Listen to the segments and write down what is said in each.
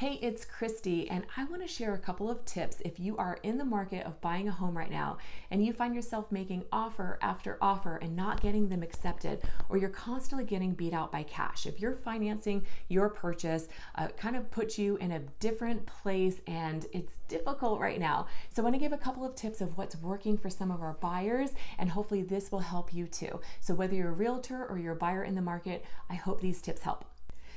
Hey, it's Christy, and I want to share a couple of tips if you are in the market of buying a home right now and you find yourself making offer after offer and not getting them accepted, or you're constantly getting beat out by cash. If you're financing your purchase, kind of puts you in a different place and it's difficult right now. So I want to give a couple of tips of what's working for some of our buyers, and hopefully this will help you too. So whether you're a realtor or you're a buyer in the market, I hope these tips help.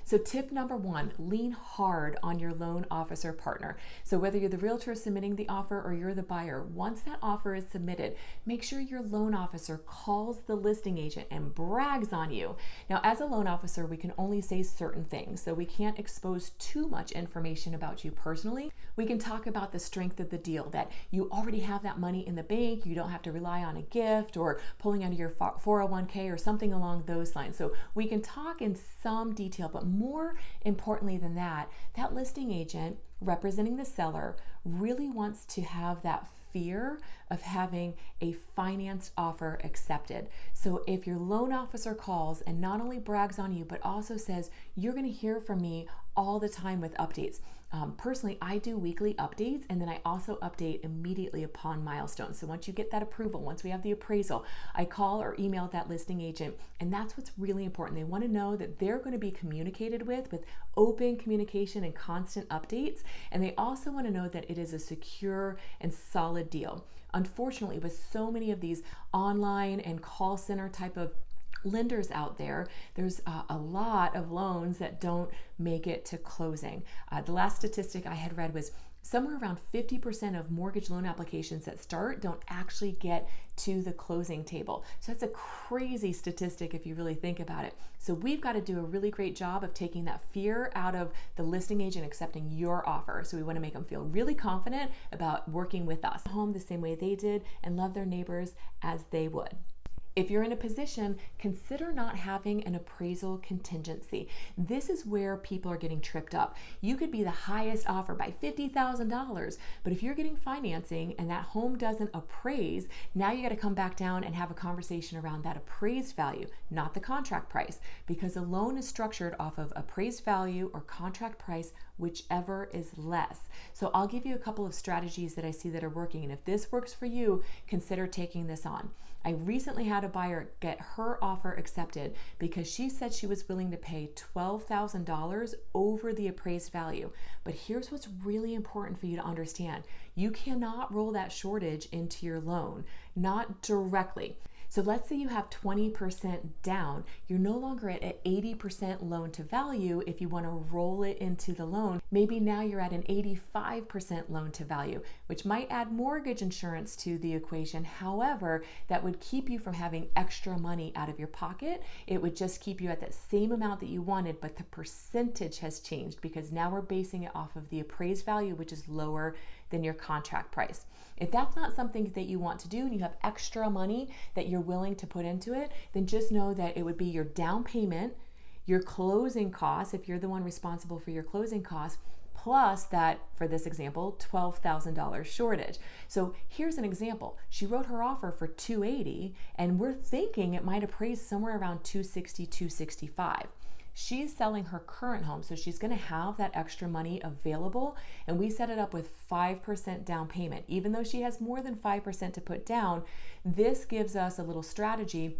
So tip number one, lean hard on your loan officer partner. So whether you're the realtor submitting the offer or you're the buyer, once that offer is submitted, make sure your loan officer calls the listing agent and brags on you. Now, as a loan officer, we can only say certain things, so we can't expose too much information about you personally. We can talk about the strength of the deal, that you already have that money in the bank, you don't have to rely on a gift or pulling out of your 401k or something along those lines. So we can talk in some detail, but more importantly than that, that listing agent representing the seller really wants to have that fear of having a financed offer accepted. So if your loan officer calls and not only brags on you, but also says, you're going to hear from me all the time with updates. Personally, I do weekly updates, and then I also update immediately upon milestones. So once you get that approval, once we have the appraisal, I call or email that listing agent, and that's what's really important. They want to know that they're going to be communicated with open communication and constant updates, and they also want to know that it is a secure and solid deal. Unfortunately, with so many of these online and call center type of lenders out there, there's a lot of loans that don't make it to closing. The last statistic I had read was somewhere around 50% of mortgage loan applications that start don't actually get to the closing table. So that's a crazy statistic if you really think about it. So we've got to do a really great job of taking that fear out of the listing agent accepting your offer. So we want to make them feel really confident about working with us. Home the same way they did and love their neighbors as they would. If you're in a position, consider not having an appraisal contingency. This is where people are getting tripped up. You could be the highest offer by $50,000, but if you're getting financing and that home doesn't appraise, now you got to come back down and have a conversation around that appraised value, not the contract price, because a loan is structured off of appraised value or contract price, whichever is less. So I'll give you a couple of strategies that I see that are working, and if this works for you, consider taking this on. I recently had a buyer get her offer accepted because she said she was willing to pay $12,000 over the appraised value. But here's what's really important for you to understand. You cannot roll that shortage into your loan, not directly. So let's say you have 20% down. You're no longer at an 80% loan to value if you want to roll it into the loan. Maybe now you're at an 85% loan to value, which might add mortgage insurance to the equation. However, that would keep you from having extra money out of your pocket. It would just keep you at that same amount that you wanted, but the percentage has changed because now we're basing it off of the appraised value, which is lower than your contract price. If that's not something that you want to do and you have extra money that you're willing to put into it, then just know that it would be your down payment, your closing costs, if you're the one responsible for your closing costs, plus that, for this example, $12,000 shortage. So here's an example. She wrote her offer for $280,000 and we're thinking it might appraise somewhere around $260,000, $265,000. She's selling her current home, so she's going to have that extra money available, and we set it up with 5% down payment. Even though she has more than 5% to put down, this gives us a little strategy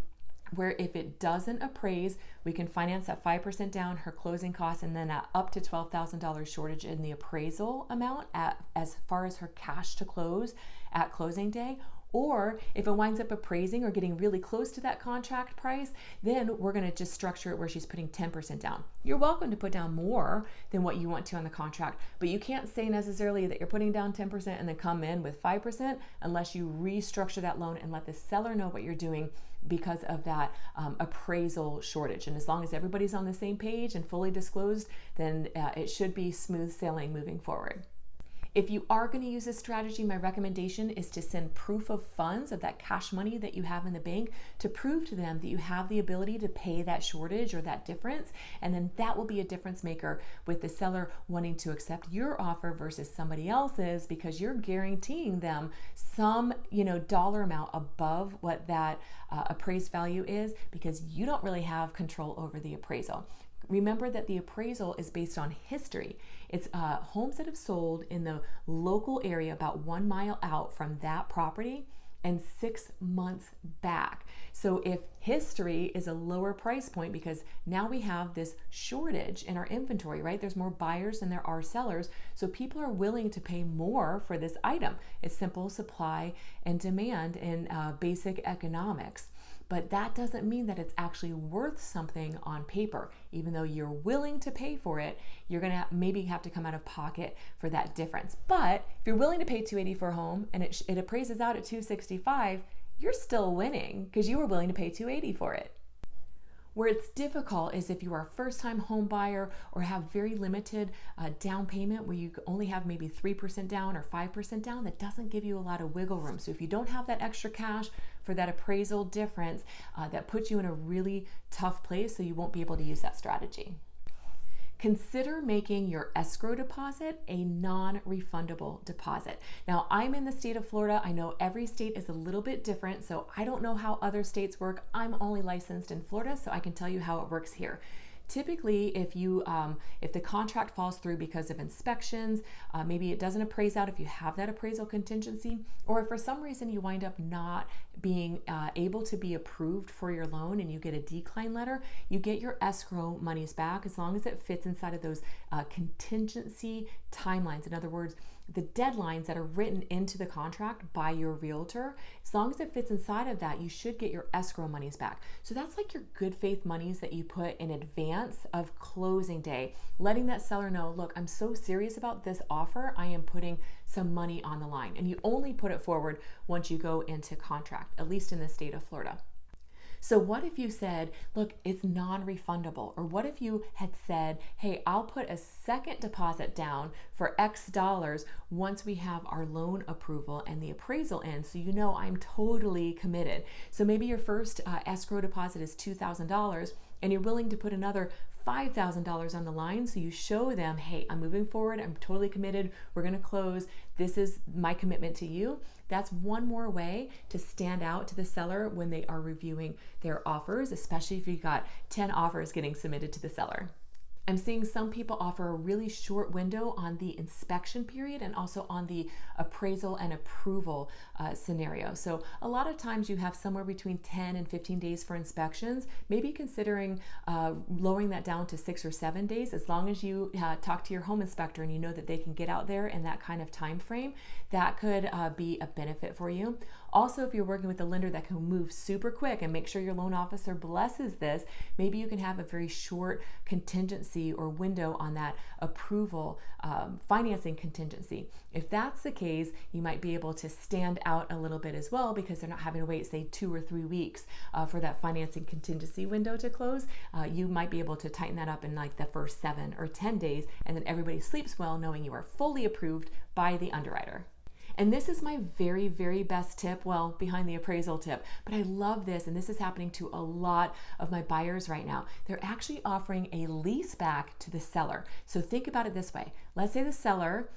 where if it doesn't appraise, we can finance that 5% down, her closing costs, and then up to $12,000 shortage in the appraisal amount as far as her cash to close at closing day. Or if it winds up appraising or getting really close to that contract price, then we're going to just structure it where she's putting 10% down. You're welcome to put down more than what you want to on the contract, but you can't say necessarily that you're putting down 10% and then come in with 5% unless you restructure that loan and let the seller know what you're doing because of that appraisal shortage. And as long as everybody's on the same page and fully disclosed, then it should be smooth sailing moving forward. If you are going to use this strategy, my recommendation is to send proof of funds of that cash money that you have in the bank to prove to them that you have the ability to pay that shortage or that difference. And then that will be a difference maker with the seller wanting to accept your offer versus somebody else's, because you're guaranteeing them some, dollar amount above what that appraised value is, because you don't really have control over the appraisal. Remember that the appraisal is based on history. It's homes that have sold in the local area about 1 mile out from that property and 6 months back. So if history is a lower price point because now we have this shortage in our inventory, right? There's more buyers than there are sellers. So people are willing to pay more for this item. It's simple supply and demand in basic economics. But that doesn't mean that it's actually worth something on paper. Even though you're willing to pay for it, you're gonna maybe have to come out of pocket for that difference. But if you're willing to pay $280 for a home and it appraises out at $265, you're still winning because you were willing to pay $280 for it. Where it's difficult is if you are a first-time home buyer or have very limited down payment where you only have maybe 3% down or 5% down, that doesn't give you a lot of wiggle room. So if you don't have that extra cash for that appraisal difference, that puts you in a really tough place, so you won't be able to use that strategy. Consider making your escrow deposit a non-refundable deposit. Now, I'm in the state of Florida. I know every state is a little bit different, so I don't know how other states work. I'm only licensed in Florida, so I can tell you how it works here. Typically, if the contract falls through because of inspections, maybe it doesn't appraise out if you have that appraisal contingency, or if for some reason you wind up not being able to be approved for your loan and you get a decline letter, you get your escrow monies back as long as it fits inside of those contingency timelines. In other words, the deadlines that are written into the contract by your realtor. As long as it fits inside of that, you should get your escrow monies back. So that's like your good faith monies that you put in advance of closing day, letting that seller know, look, I'm so serious about this offer, I am putting some money on the line. And you only put it forward once you go into contract, at least in the state of Florida. So what if you said, look, it's non-refundable? Or what if you had said, hey, I'll put a second deposit down for X dollars once we have our loan approval and the appraisal in, so you know I'm totally committed. So maybe your first escrow deposit is $2,000 and you're willing to put another $5,000 on the line, so you show them, hey, I'm moving forward, I'm totally committed, we're gonna close, this is my commitment to you. That's one more way to stand out to the seller when they are reviewing their offers, especially if you got 10 offers getting submitted to the seller. I'm seeing some people offer a really short window on the inspection period and also on the appraisal and approval scenario. So a lot of times you have somewhere between 10 and 15 days for inspections, maybe considering lowering that down to 6 or 7 days, as long as you talk to your home inspector and you know that they can get out there in that kind of time frame. That could be a benefit for you. Also, if you're working with a lender that can move super quick and make sure your loan officer blesses this, maybe you can have a very short contingency or window on that approval financing contingency. If that's the case, you might be able to stand out a little bit as well, because they're not having to wait, say, 2 or 3 weeks for that financing contingency window to close. You might be able to tighten that up in like the first 7 or 10 days, and then everybody sleeps well knowing you are fully approved by the underwriter. And this is my very, very best tip, well, behind the appraisal tip, but I love this, and this is happening to a lot of my buyers right now. They're actually offering a lease back to the seller. So think about it this way. Let's say the seller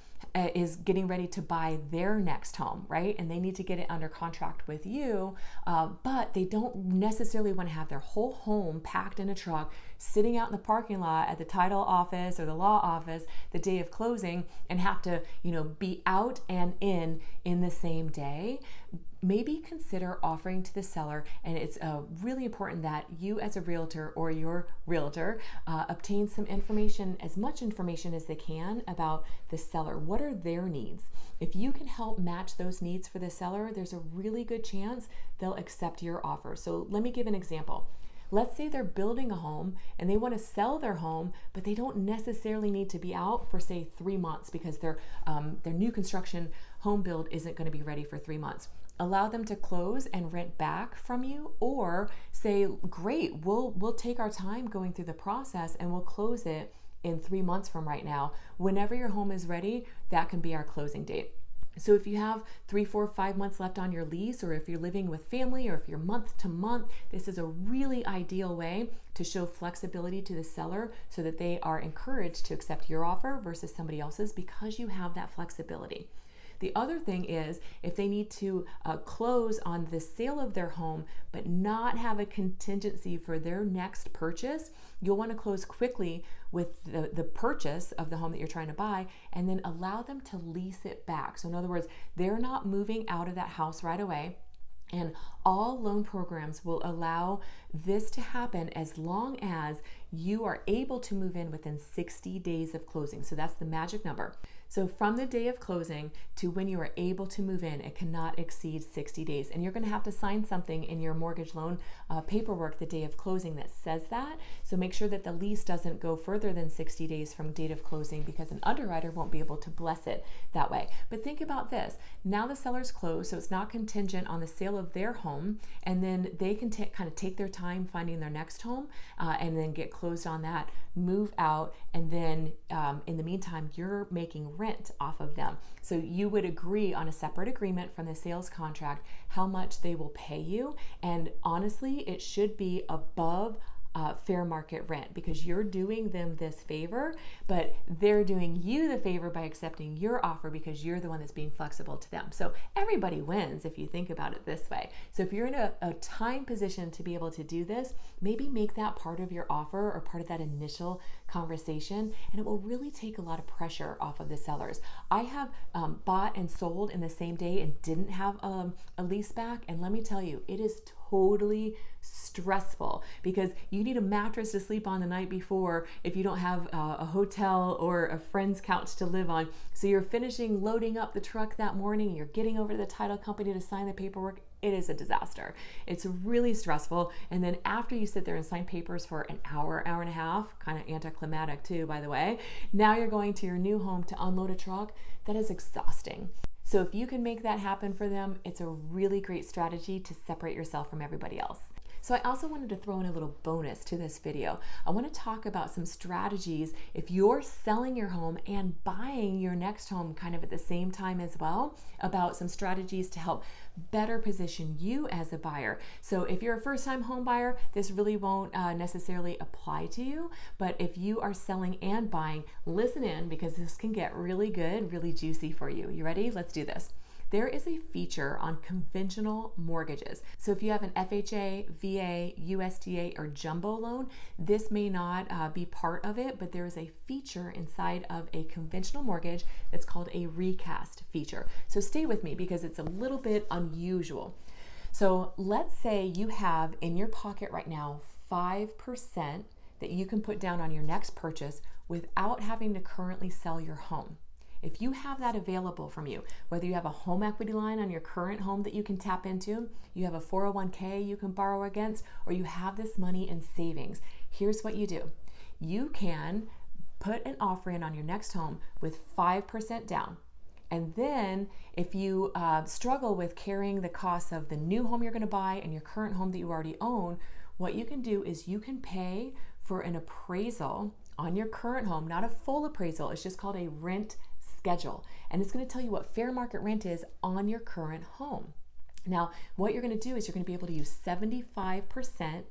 is getting ready to buy their next home, right? And they need to get it under contract with you, but they don't necessarily want to have their whole home packed in a truck, sitting out in the parking lot at the title office or the law office the day of closing, and have to, be out and in the same day. Maybe consider offering to the seller, and it's really important that you as a realtor or your realtor obtain some information, as much information as they can about the seller. What are their needs? If you can help match those needs for the seller, there's a really good chance they'll accept your offer. So let me give an example. Let's say they're building a home and they want to sell their home, but they don't necessarily need to be out for, say, 3 months because their new construction home build isn't going to be ready for 3 months. Allow them to close and rent back from you, or say, great, we'll take our time going through the process and we'll close it in 3 months from right now. Whenever your home is ready, that can be our closing date. So if you have 3, 4, 5 months left on your lease, or if you're living with family, or if you're month to month, this is a really ideal way to show flexibility to the seller so that they are encouraged to accept your offer versus somebody else's, because you have that flexibility. The other thing is if they need to close on the sale of their home, but not have a contingency for their next purchase, you'll want to close quickly with the purchase of the home that you're trying to buy, and then allow them to lease it back. So in other words, they're not moving out of that house right away. And all loan programs will allow this to happen as long as you are able to move in within 60 days of closing. So that's the magic number. So from the day of closing to when you are able to move in, it cannot exceed 60 days. And you're going to have to sign something in your mortgage loan paperwork the day of closing that says that. So make sure that the lease doesn't go further than 60 days from date of closing, because an underwriter won't be able to bless it that way. But think about this. Now the seller's closed, so it's not contingent on the sale of their home, and then they can kind of take their time finding their next home and then get closed on that, move out, and then in the meantime, you're making rent off of them. So you would agree on a separate agreement from the sales contract how much they will pay you. And honestly, it should be above fair market rent, because you're doing them this favor, but they're doing you the favor by accepting your offer because you're the one that's being flexible to them. So everybody wins if you think about it this way. So if you're in a time position to be able to do this, maybe make that part of your offer or part of that initial conversation, and it will really take a lot of pressure off of the sellers. I have bought and sold in the same day and didn't have a lease back, and let me tell you, it is totally stressful because you need a mattress to sleep on the night before if you don't have a hotel or a friend's couch to live on. So you're finishing loading up the truck that morning, you're getting over to the title company to sign the paperwork. It is a disaster. It's really stressful. And then after you sit there and sign papers for an hour, hour and a half, kind of anticlimactic too, by the way, now you're going to your new home to unload a truck. That is exhausting. So if you can make that happen for them, it's a really great strategy to separate yourself from everybody else. So I also wanted to throw in a little bonus to this video. I want to talk about some strategies if you're selling your home and buying your next home kind of at the same time as well, about some strategies to help better position you as a buyer. So if you're a first-time home buyer, this really won't necessarily apply to you, but if you are selling and buying, listen in, because this can get really good, really juicy for you. You ready? Let's do this. There is a feature on conventional mortgages. So if you have an FHA, VA, USDA, or jumbo loan, this may not be part of it, but there is a feature inside of a conventional mortgage that's called a recast feature. So stay with me because it's a little bit unusual. So let's say you have in your pocket right now 5% that you can put down on your next purchase without having to currently sell your home. If you have that available from you, whether you have a home equity line on your current home that you can tap into, you have a 401k you can borrow against, or you have this money in savings, here's what you do. You can put an offer in on your next home with 5% down. And then if you struggle with carrying the costs of the new home you're going to buy and your current home that you already own, what you can do is you can pay for an appraisal on your current home, not a full appraisal, it's just called a rent schedule, and it's going to tell you what fair market rent is on your current home. Now, what you're going to do is you're going to be able to use 75%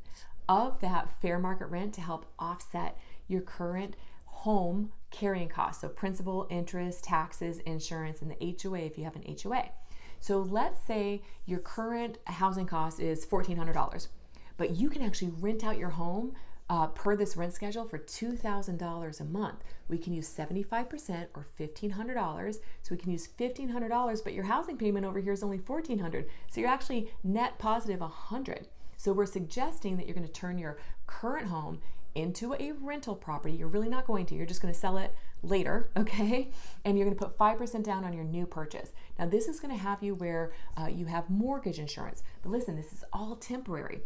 of that fair market rent to help offset your current home carrying costs, so principal, interest, taxes, insurance, and the HOA if you have an HOA. So let's say your current housing cost is $1,400, but you can actually rent out your home per this rent schedule for $2,000 a month. We can use 75% or $1,500. So we can use $1,500, but your housing payment over here is only $1,400. So you're actually net positive $100. So we're suggesting that you're going to turn your current home into a rental property. You're really not going to. You're just going to sell it later, okay? And you're going to put 5% down on your new purchase. Now this is going to have you where you have mortgage insurance. But listen, this is all temporary.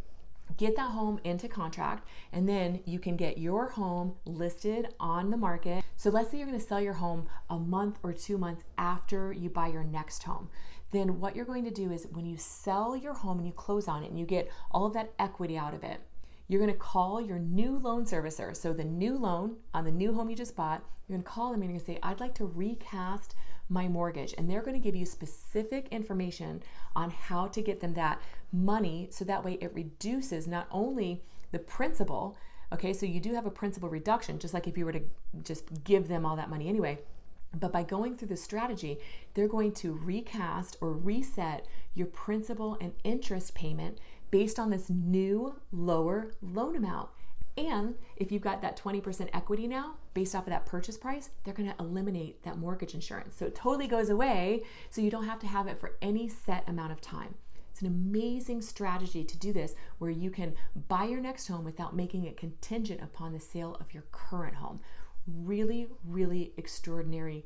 Get that home into contract, and then you can get your home listed on the market. So let's say you're going to sell your home a month or 2 months after you buy your next home. Then what you're going to do is when you sell your home and you close on it and you get all of that equity out of it, you're going to call your new loan servicer. So the new loan on the new home you just bought, you're going to call them and you're going to say, I'd like to recast my mortgage, and they're going to give you specific information on how to get them that money, so that way it reduces not only the principal, okay, so you do have a principal reduction, just like if you were to just give them all that money anyway, But by going through the strategy, they're going to recast or reset your principal and interest payment based on this new lower loan amount. And if you've got that 20% equity now, based off of that purchase price, they're going to eliminate that mortgage insurance. So it totally goes away, so you don't have to have it for any set amount of time. It's an amazing strategy to do this, where you can buy your next home without making it contingent upon the sale of your current home. Really, really extraordinary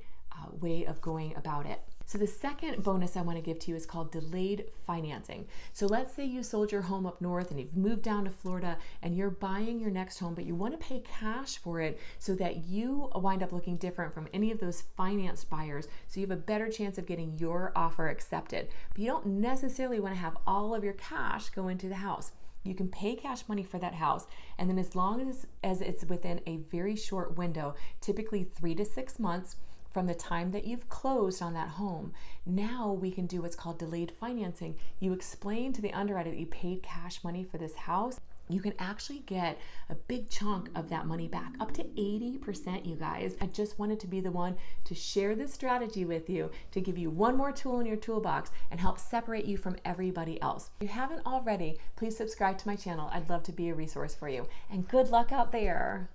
way of going about it. So the second bonus I want to give to you is called delayed financing. So let's say you sold your home up north and you've moved down to Florida and you're buying your next home, but you want to pay cash for it so that you wind up looking different from any of those financed buyers, so you have a better chance of getting your offer accepted. But you don't necessarily want to have all of your cash go into the house. You can pay cash money for that house, and then as long as it's within a very short window, typically 3 to 6 months from the time that you've closed on that home, now we can do what's called delayed financing. You explain to the underwriter that you paid cash money for this house. You can actually get a big chunk of that money back, up to 80%, you guys. I just wanted to be the one to share this strategy with you, to give you one more tool in your toolbox and help separate you from everybody else. If you haven't already, please subscribe to my channel. I'd love to be a resource for you. And good luck out there.